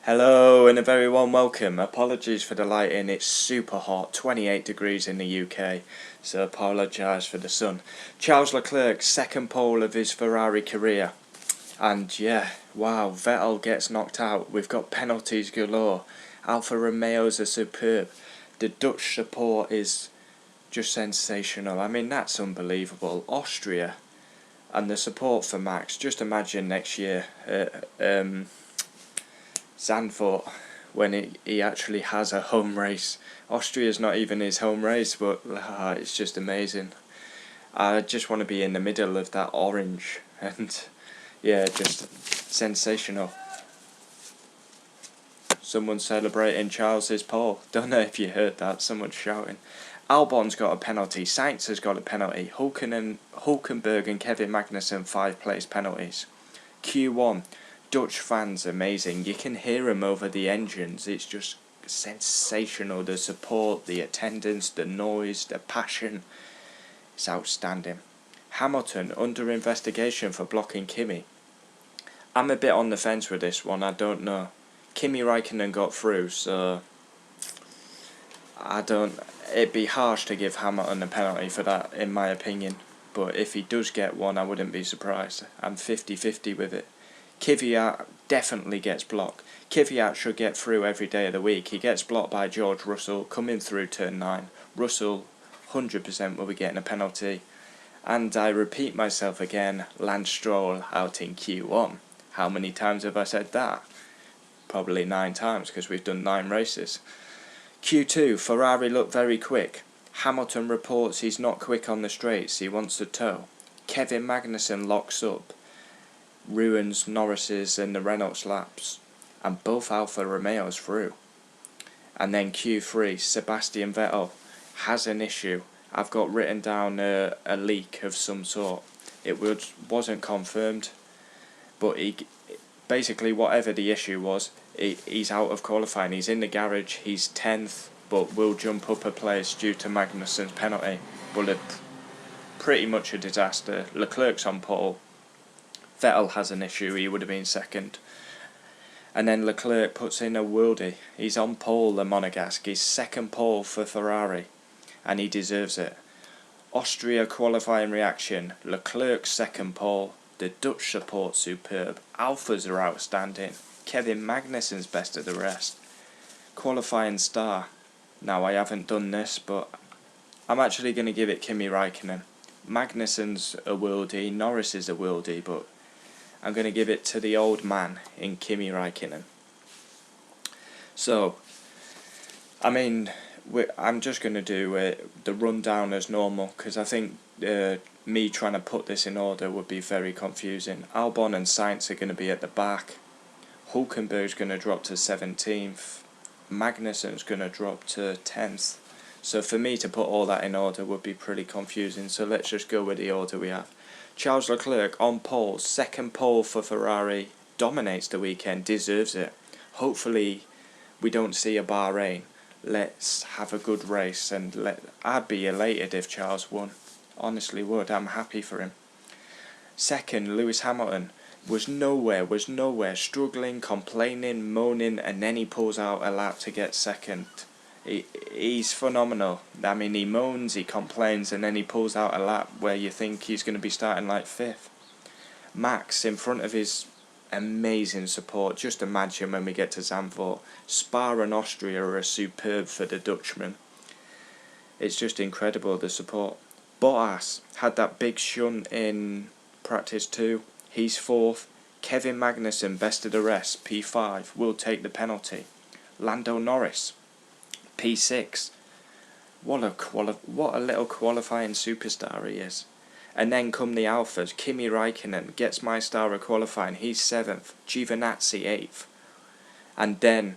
Hello and a very warm welcome. Apologies for the lighting, it's super hot, 28 degrees in the UK, so apologise for the sun. Charles Leclerc, second pole of his Ferrari career. And yeah, wow, Vettel gets knocked out. We've got penalties galore. Alfa Romeos are superb. The Dutch support is just sensational. I mean, that's unbelievable. Austria and the support for Max. Just imagine next year Zandvoort when he actually has a home race. Austria's not even his home race, but it's just amazing. I just want to be in the middle of that orange, and yeah, just sensational. Someone celebrating Charles's pole. Don't know if you heard that. Someone's shouting. Albon's got a penalty. Sainz has got a penalty. Hulkenberg and Kevin Magnussen 5-place penalties. Q1. Dutch fans amazing. You can hear them over the engines. It's just sensational. The support, the attendance, the noise, the passion. It's outstanding. Hamilton under investigation for blocking Kimi. I'm a bit on the fence with this one. I don't know. Kimi Räikkönen got through, so it'd be harsh to give Hamilton a penalty for that, in my opinion. But if he does get one, I wouldn't be surprised. I'm 50-50 with it. Kvyat definitely gets blocked. Kvyat should get through every day of the week. He gets blocked by George Russell coming through turn 9. Russell 100% will be getting a penalty. And I repeat myself again, Lance Stroll out in Q1. How many times have I said that? Probably 9 times, because we've done 9 races. Q2, Ferrari looked very quick. Hamilton reports he's not quick on the straights, he wants to tow. Kevin Magnussen locks up, ruins Norris's and the Renault laps, and both Alfa Romeos through. And then Q3, Sebastian Vettel has an issue. I've got written down a leak of some sort. It wasn't confirmed, but basically whatever the issue was, he's out of qualifying. He's in the garage, he's 10th, but will jump up a place due to Magnussen's penalty. But pretty much a disaster. Leclerc's on pole. Vettel has an issue, he would have been second. And then Leclerc puts in a worldie. He's on pole, the Monegasque. He's second pole for Ferrari, and he deserves it. Austria qualifying reaction. Leclerc's second pole. The Dutch support superb. Alphas are outstanding. Kevin Magnussen's best of the rest. Qualifying star. Now I haven't done this, but I'm actually going to give it Kimi Räikkönen. Magnussen's a worldie, Norris is a worldie, but I'm going to give it to the old man in Kimi Räikkönen. So, I mean, I'm just going to do the rundown as normal, because I think me trying to put this in order would be very confusing. Albon and Sainz are going to be at the back. Hulkenberg's going to drop to 17th. Magnussen's going to drop to 10th. So for me to put all that in order would be pretty confusing. So let's just go with the order we have. Charles Leclerc on pole, second pole for Ferrari, dominates the weekend, deserves it. Hopefully we don't see a Bahrain. Let's have a good race, and I'd be elated if Charles won. Honestly would. I'm happy for him. Second, Lewis Hamilton was nowhere, struggling, complaining, moaning, and then he pulls out a lap to get second. He's phenomenal. I mean, he moans, he complains, and then he pulls out a lap where you think he's going to be starting like 5th. Max in front of his amazing support. Just imagine when we get to Zandvoort. Spa and Austria are superb for the Dutchman. It's just incredible, the support. Bottas had that big shunt in practice 2. He's 4th. Kevin Magnussen, best of the rest, P5, will take the penalty. Lando Norris, P6. What a little qualifying superstar he is. And then come the Alphas. Kimi Räikkönen gets my star of qualifying. He's 7th. Giovinazzi 8th. And then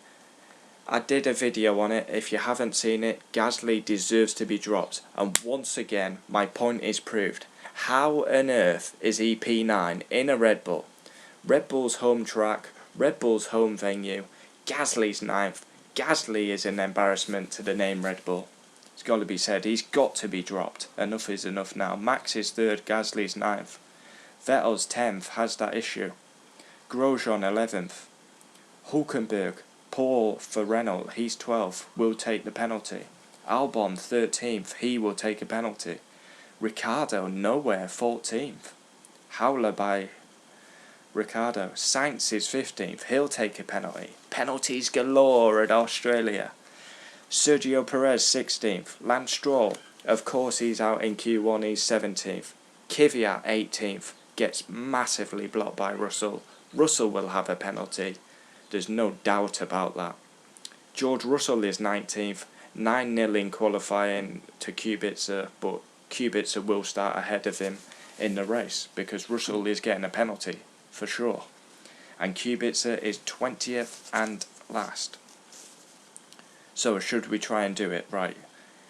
I did a video on it. If you haven't seen it, Gasly deserves to be dropped. And once again, my point is proved. How on earth is he P9 in a Red Bull? Red Bull's home track, Red Bull's home venue. Gasly's 9th. Gasly is an embarrassment to the name Red Bull. It's got to be said. He's got to be dropped. Enough is enough now. Max is 3rd, Gasly's 9th. Vettel's 10th has that issue. Grosjean 11th. Hulkenberg, Paul for Renault, he's 12th, will take the penalty. Albon 13th, he will take a penalty. Ricciardo nowhere, 14th. Howler by Ricciardo. Sainz is 15th, he'll take a penalty. Penalties galore at Australia. Sergio Perez 16th. Lance Stroll, of course he's out in Q1, he's 17th. Kvyat 18th, gets massively blocked by Russell. Russell will have a penalty, there's no doubt about that. George Russell is 19th, 9-0 in qualifying to Kubica, but Kubica will start ahead of him in the race because Russell is getting a penalty for sure. And Kubica is 20th and last. So should we try and do it? Right,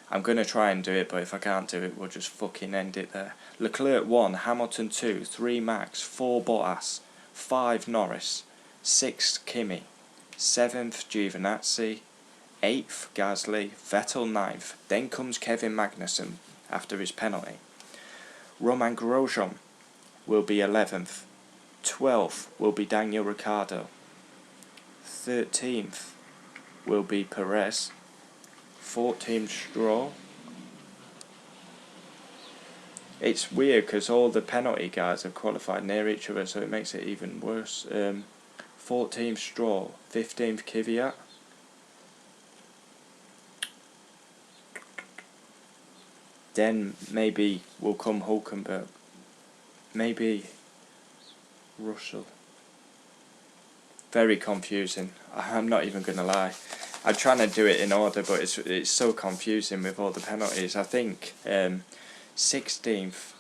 I'm going to try and do it, but if I can't do it, we'll just fucking end it there. Leclerc 1, Hamilton 2, 3 Max, 4 Bottas, 5 Norris, 6 Kimi, 7th Giovinazzi, 8th Gasly, Vettel 9th. Then comes Kevin Magnussen after his penalty. Romain Grosjean will be 11th. 12th will be Daniel Ricciardo. 13th will be Perez. 14th Stroll. It's weird because all the penalty guys have qualified near each other, so it makes it even worse. 14th Stroll, 15th Kvyat. Then maybe will come Hulkenberg. Maybe Russell. Very confusing. I'm not even going to lie. I'm trying to do it in order, but it's so confusing with all the penalties. I think 16th.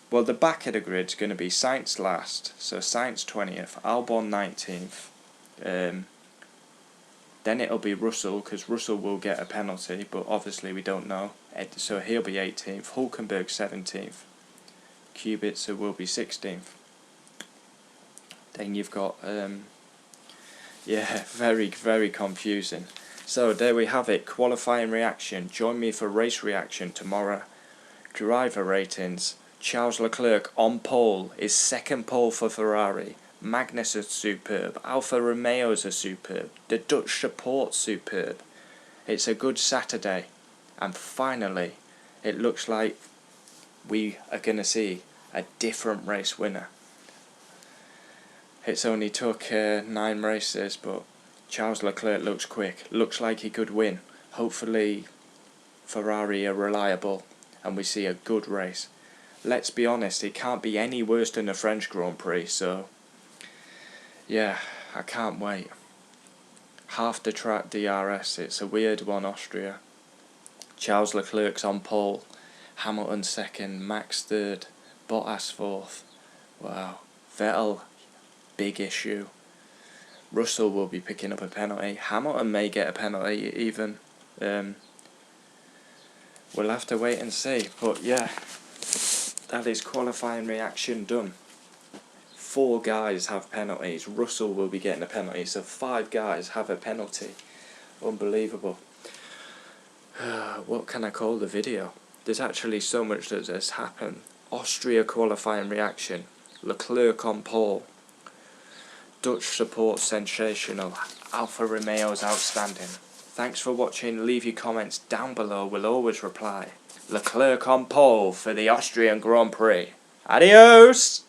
Well, the back of the grid's going to be Sainz last, so Sainz 20th, Albon 19th. Then it'll be Russell, because Russell will get a penalty, but obviously we don't know. So he'll be 18th, Hulkenberg 17th, Kubica will be 16th. Then you've got, yeah, very, very confusing. So there we have it, qualifying reaction. Join me for race reaction tomorrow. Driver ratings. Charles Leclerc on pole, his second pole for Ferrari. Magnus is superb. Alfa Romeos are superb. The Dutch support's superb. It's a good Saturday. And finally, it looks like we are going to see a different race winner. It's only took 9 races, but Charles Leclerc looks quick. Looks like he could win. Hopefully Ferrari are reliable and we see a good race. Let's be honest, it can't be any worse than the French Grand Prix, so yeah, I can't wait. Half the track DRS, it's a weird one, Austria. Charles Leclerc's on pole, Hamilton second, Max third, Bottas fourth. Wow. Vettel, big issue. Russell will be picking up a penalty. Hamilton may get a penalty even. We'll have to wait and see, but yeah. That is qualifying reaction done. 4 guys have penalties. Russell will be getting a penalty, so 5 guys have a penalty. Unbelievable. What can I call the video? There's actually so much that has happened. Austria qualifying reaction. Leclerc on pole. Dutch support sensational. Alfa Romeo's outstanding. Thanks for watching. Leave your comments down below. We'll always reply. Leclerc on pole for the Austrian Grand Prix. Adios!